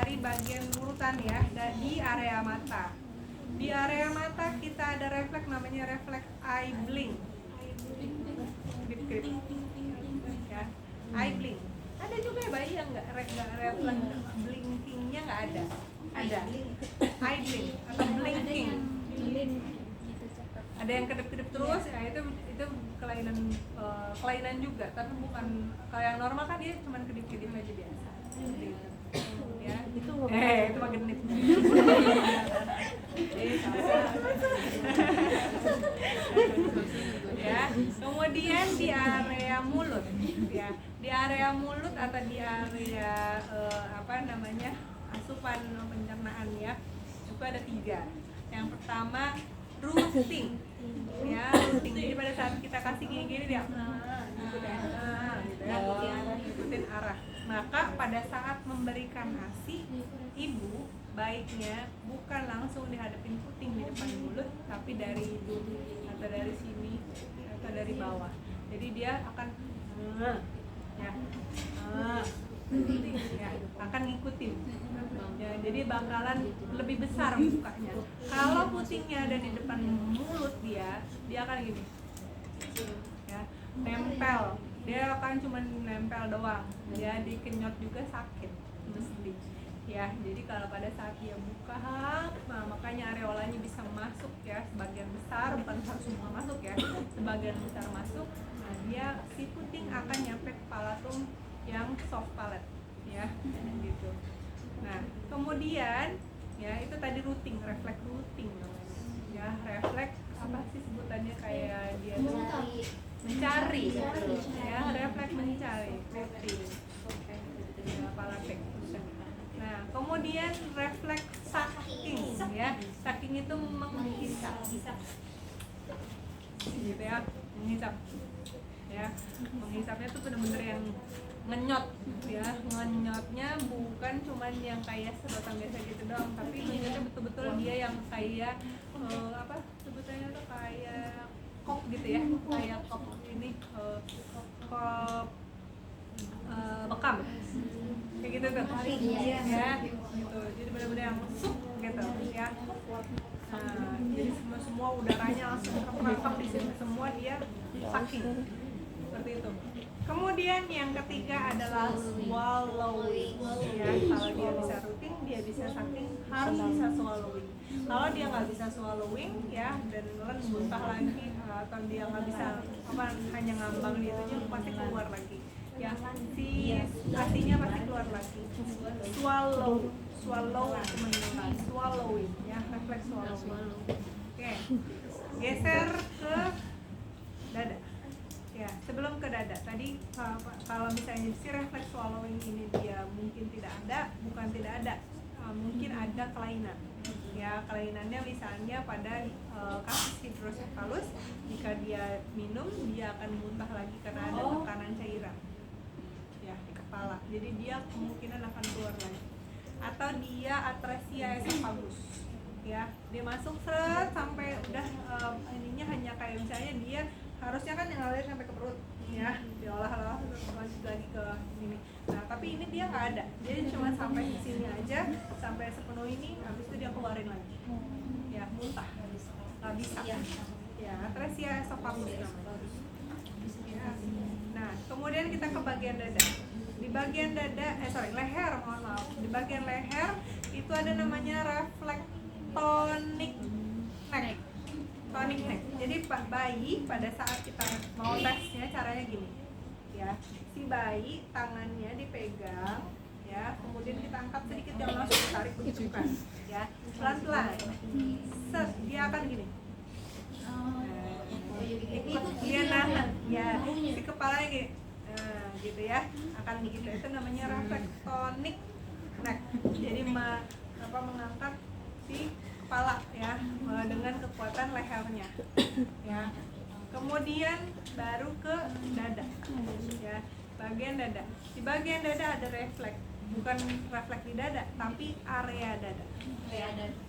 dari bagian urutan ya, di area mata. Di area mata kita ada refleks namanya refleks eye blink. Grip. Ya, eye blink. Ada juga ya bayi yang nggak refleks blinkingnya nggak ada. Ada eye blink atau blinking. Ada yang kedip-kedip terus, ya itu kelainan juga, tapi bukan kalau yang normal kan dia cuma kedip-kedip aja biasa. Ya, itu genit. Ya, kemudian di area mulut, ya, di area mulut atau di area asupan pencernaan ya, itu ada 3. Yang pertama routing, ya, routing. Jadi pada saat kita kasih gini-gini dia ikutin arah. Maka pada saat memberikan ASI, ibu baiknya bukan langsung dihadapin puting di depan mulut, tapi dari hidung atau dari sini atau dari bawah. Jadi dia akan akan ngikutin. Ya, jadi bakalan lebih besar bukanya. Kalau putingnya ada di depan mulut dia akan gini. Ya, nempel. Dia akan cuma nempel doang. Ya, dikenyot juga sakit mesti. Ya, jadi kalau pada saat dia buka, makanya areolanya bisa masuk ya, sebagian besar, bukan harus semua masuk ya, sebagian besar masuk. Nah, dia si puting akan nyampe ke palatum yang soft palate ya, gitu. Nah, kemudian ya itu tadi routing, refleks routing namanya. Ya, refleks apa sih sebutannya, kayak dia tuh mencari. Ya, refleks mencari, routing. Ya, palate. Nah, kemudian refleks sucking ya. Sucking itu menghisap. Gitu ya, menghisap. Ya, menghisapnya tuh benar-benar yang ngenyot ya. Ngenyotnya bukan cuman yang kayak sedotan biasa gitu doang, tapi ngenyotnya betul-betul dia yang kayak sebutannya tuh kayak kop gitu ya, kayak kop ini kop bekam kayak gitu tuh ya, gitu. Jadi benar-benar yang sup gitu ya. Nah, jadi semua udaranya langsung terperangkap di sini semua, dia sucking seperti itu. Kemudian yang ketiga adalah swallowing ya. Kalau dia bisa routing, dia bisa sucking, harus bisa swallowing. Kalau dia nggak bisa swallowing ya, dan muntah lagi, atau dia nggak bisa hanya ngambang gitu aja, pasti keluar lagi ya, si asinya pasti keluar lagi. Swallow teman-teman, swallowing ya, refleks swallowing. Oke, geser ke dada. Ya, sebelum ke dada tadi, kalau misalnya si refleks swallowing ini dia mungkin tidak ada, bukan tidak ada, mungkin ada kelainan. Ya, kelainannya misalnya pada kasus hidrosefalus, jika dia minum dia akan muntah lagi karena ada tekanan cairan ya di kepala. Jadi dia kemungkinan akan keluar lagi. Atau dia atresia esophagus. Ya, dia masuk sampai udah ininya hanya kayak misalnya dia harusnya kan yang ngalir sampai ke perut ya, diolah lanjut lagi ke ini. Nah, tapi ini dia nggak ada, dia cuma sampai di sini aja, sampai sepenuh ini, habis itu dia keluarin lagi ya, muntah, nggak bisa ya, atresia esophagus namanya ya. Nah, kemudian kita ke bagian dada. Di bagian dada, leher, mohon maaf, di bagian leher itu ada namanya refleks tonic neck. Tonic neck. Jadi bayi pada saat kita mau tesnya caranya gini ya, si bayi tangannya dipegang ya, kemudian kita angkat sedikit, jangan langsung ditarik begitu kan ya, pelan-pelan set, dia akan gini. Dia nahan ya, si kepalanya gini, gitu ya, akan gitu. Itu namanya refleks tonic neck. Jadi mengangkat si kepala ya, dengan kekuatan lehernya ya. Kemudian baru ke dada ya, bagian dada. Di bagian dada ada refleks, bukan refleks di dada, tapi area dada.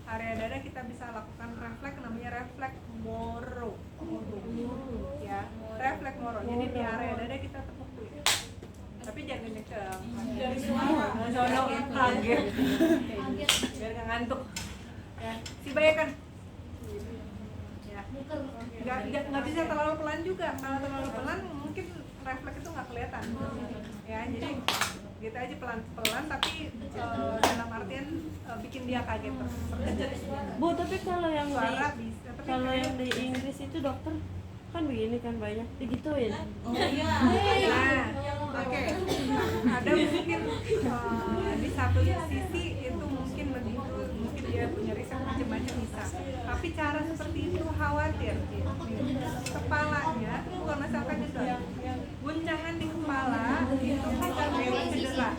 Area dada kita bisa lakukan refleks, namanya refleks Moro ya, refleks Moro. Jadi di area dada kita tepuk tapi jangan kenceng. Sono kaget. Biar nggak ngantuk. Ya, si bayangkan. Ya, nggak bisa terlalu pelan juga. Kalau terlalu pelan mungkin refleks itu nggak kelihatan. Ya, jadi gitu aja pelan-pelan, tapi dalam artian bikin dia kaget terkejut. Bu, tapi kalau yang suara bisa, tapi kalau yang di Inggris itu dokter kan begini kan banyak digituin. Iya. Nah, oke. Ada mungkin di satu sisi itu mungkin begitu, mungkin dia punya riset macam-macam bisa. Tapi cara seperti itu khawatir. Kepalanya bukan masalah juga. Guncangan di kepala itu kan lewat cedera.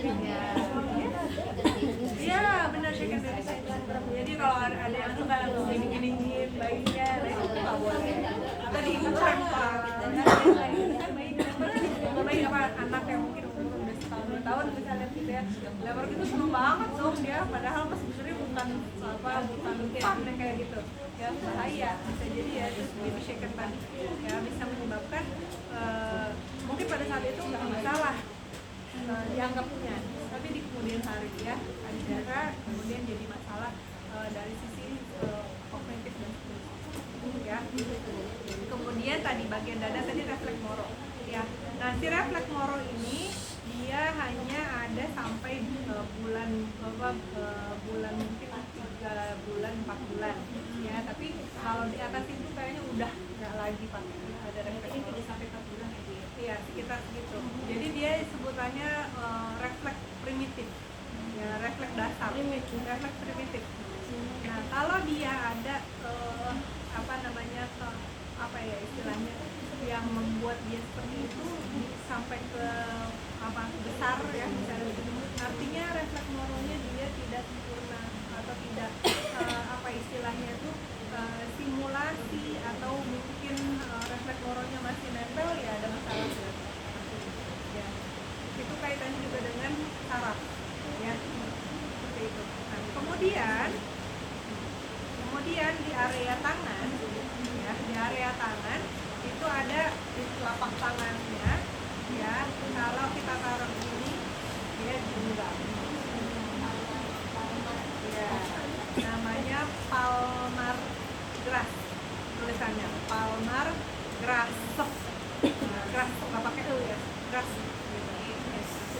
Iya, benar secondary syndrome. Jadi kalau ada yang suka gini-giniin bayinya, nah itu nggak boleh. Atau diinjak bayi apa anak yang mungkin umur udah setahun 2 tahun misalnya gitu ya, lebar gitu seneng banget dong dia, padahal pas sebenarnya bukan pam kayak gitu ya, bahaya bisa jadi ya, terus baby shaken tadi ya bisa menyebabkan mungkin pada saat itu nggak masalah dianggapnya, tapi di kemudian hari ya ada kemudian jadi masalah dari sisi kognitif dan seterusnya ya. Kemudian tadi bagian dada tadi refleks moro ya. Nah, si refleks moro ini dia hanya ada sampai bulan bulan mungkin 3 bulan 4 bulan ya, tapi kalau di atas itu kayaknya udah nggak lagi pakai ada refleks moro sampai 4 bulan aja ya. Iya, sekitar segitu. Jadi dia sebutannya refleks primitif. Ya, refleks dasar. Refleks primitif. Nah, kalau dia ada apa namanya apa ya istilahnya yang membuat dia seperti itu sampai ke apa besar ya misalnya, artinya refleks moronya dia tidak sempurna atau tidak apa istilahnya itu simulasi atau mungkin refleks moronya masih nempel ya ada masalah ya. Itu kaitannya juga dengan saraf ya seperti itu. Nah, kemudian di area tangan ya, di area tangan itu ada di telapak tangannya ya, kalau kita taruh ini dia juga ya, namanya palmar grasp, tulisannya palmar grasp, grasp nggak pakai e ya, grasp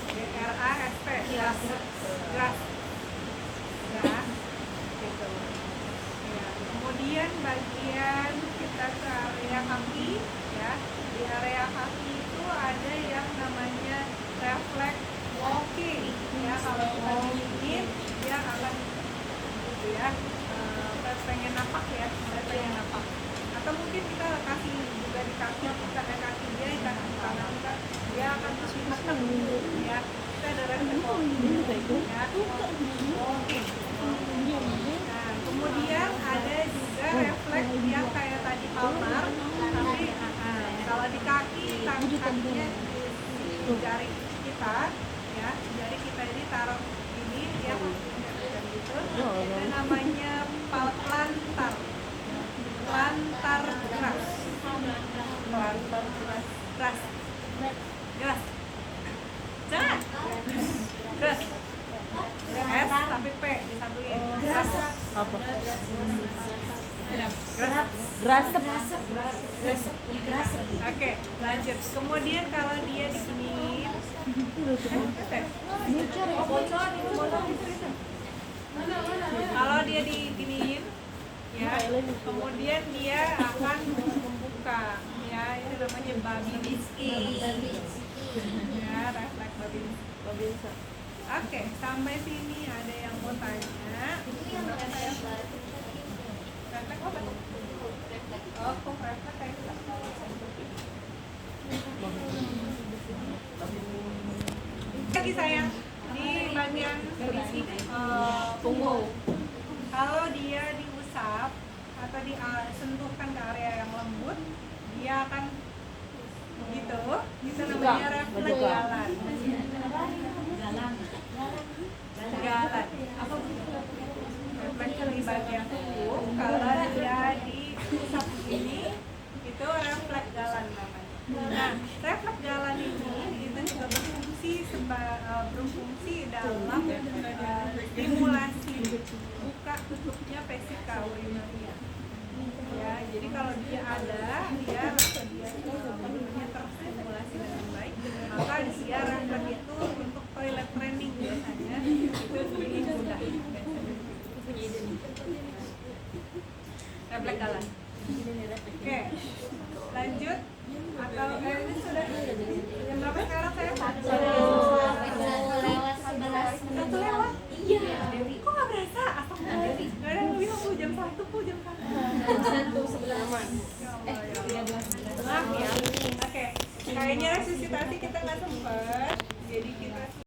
gitu, grasp, grasp ya gitu ya. Kemudian bagian kita ke area kaki ya, di area kaki itu ada yang namanya refleks walking ya, kalau kita digigit dia akan gitu ya, pengen napak ya, pengen napak, atau mungkin kita kasih juga di kaki kita, kaki dia di kaki kanan kita, dia akan terus makan ya, kita ada refleks walking ya, walking. Nah, kemudian ada juga refleks yang kayak tadi palmar, tapi kalau di kaki, kakinya di jari kita ya, jari kita ini taruh ini dia gitu, itu namanya plantar grasp, plantar grasp, S tapi P disatuin. Apa? Grasp. Oke, lanjut. Kemudian kalau dia diginiin, kalau dia diginiin, ya, kemudian dia akan membuka, ya, ini namanya Babinski. Ya, refleks Babinski. Oke, sampai sini ada yang mau tanya? Refleks apa tuh? Oh, kok refleks kayak gitu? Lagi sayang, di bagian punggung. Kalau dia diusap atau disentuhkan ke area yang lembut, dia akan gitu. Itu namanya refleks jalan. Apa refleks di bagian punggung, kalau dia diusap begini itu refleks jalan namanya. Nah, refleks jalan ini itu juga berfungsi berfungsi dalam stimulasi buka tutupnya vesika urinaria. Ya, jadi kalau dia ada, dia terstimulasi dengan baik, maka dia rangkap itu untuk toilet training biasanya itu lebih mudah. Refleks galan.